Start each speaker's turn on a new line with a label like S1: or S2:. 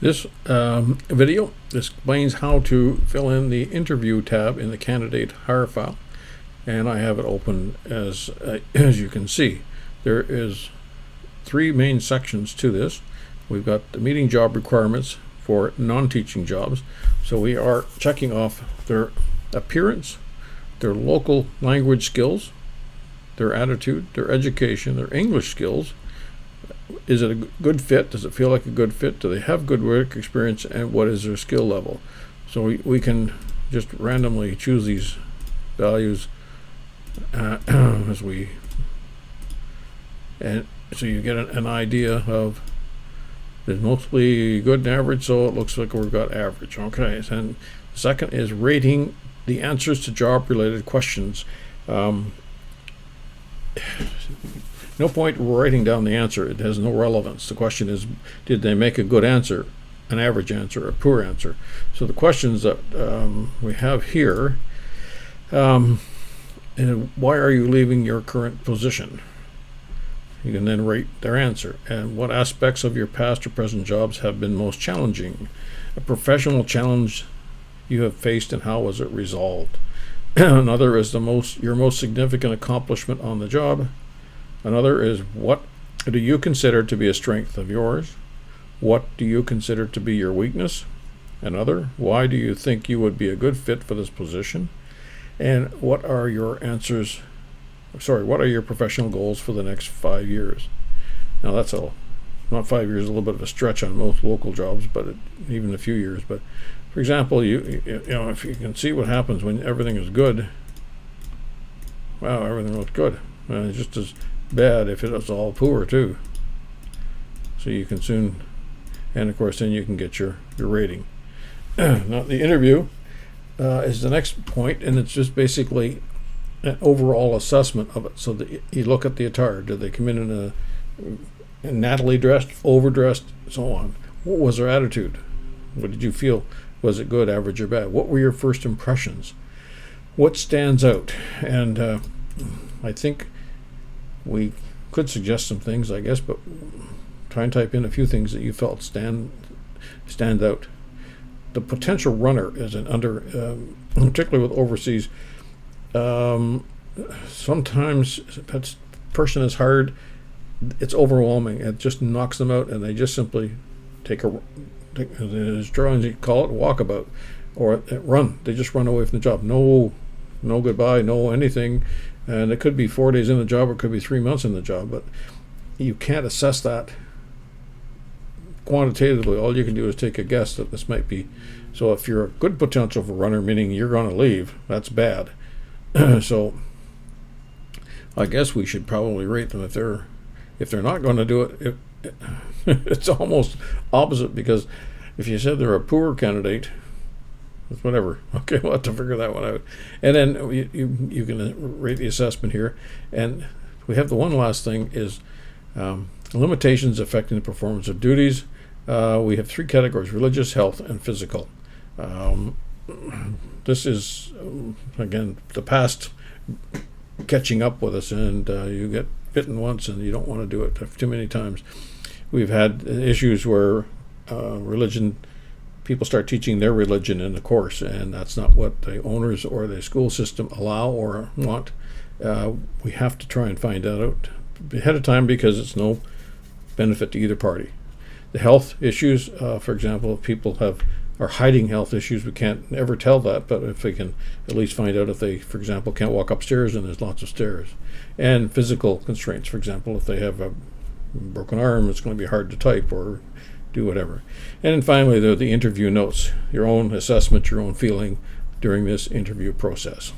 S1: This video explains how to fill in the interview tab in the candidate hire file, and I have it open as you can see. There is three main sections to this. We've got the meeting job requirements for non-teaching jobs, so we are checking off their appearance, their local language skills, their attitude, their education, their English skills. Is it a good fit? Does it feel like a good fit? Do they have good work experience? And what is their skill level? So we can just randomly choose these values and so you get an idea of, it's mostly good and average, so it looks like we've got average. Okay, and the second is rating the answers to job related questions. No point writing down the answer. It has no relevance. The question is, did they make a good answer, an average answer, a poor answer? So the questions that we have here, why are you leaving your current position? You can then rate their answer. And what aspects of your past or present jobs have been most challenging? A professional challenge you have faced, and how was it resolved? Another is your most significant accomplishment on the job. Another is, what do you consider to be a strength of yours? What do you consider to be your weakness? Another, why do you think you would be a good fit for this position? And what are your professional goals for the next 5 years? Now that's not 5 years, a little bit of a stretch on most local jobs, but even a few years. But for example, you know, if you can see what happens when everything is good, wow, everything looks good. It's just as bad if it was all poor too. So you can soon, and of course then you can get your rating. Now the interview is the next point, and it's just basically an overall assessment of it. So that you look at the attire. Did they come in nattily dressed, overdressed, so on? What was their attitude? What did you feel? Was it good, average, or bad? What were your first impressions? What stands out? And I think we could suggest some things, I guess, but try and type in a few things that you felt stand out. The potential runner is particularly with overseas. Sometimes if a person is hired, it's overwhelming. It just knocks them out, and they just simply take as drawings you call it, walkabout, or run. They just run away from the job. No goodbye, no anything. And it could be 4 days in the job, or it could be 3 months in the job, but you can't assess that quantitatively. All you can do is take a guess that this might be. So if you're a good potential for runner, meaning you're going to leave, that's bad. So I guess we should probably rate them if they're not going to do it. It's almost opposite, because if you said they're a poor candidate, it's whatever. Okay, we'll have to figure that one out. And then you can rate the assessment here. And we have the one last thing is limitations affecting the performance of duties. We have three categories: religious, health, and physical. This is, again, the past catching up with us, and you get bitten once and you don't want to do it too many times. We've had issues where religion, people start teaching their religion in the course, and that's not what the owners or the school system allow or want. We have to try and find that out ahead of time, because it's no benefit to either party. The health issues, for example, if people are hiding health issues, we can't ever tell that, but if they can at least find out if they, for example, can't walk upstairs and there's lots of stairs. And physical constraints, for example, if they have a broken arm, it's going to be hard to type or do whatever. And then finally, the interview notes, your own assessment, your own feeling during this interview process.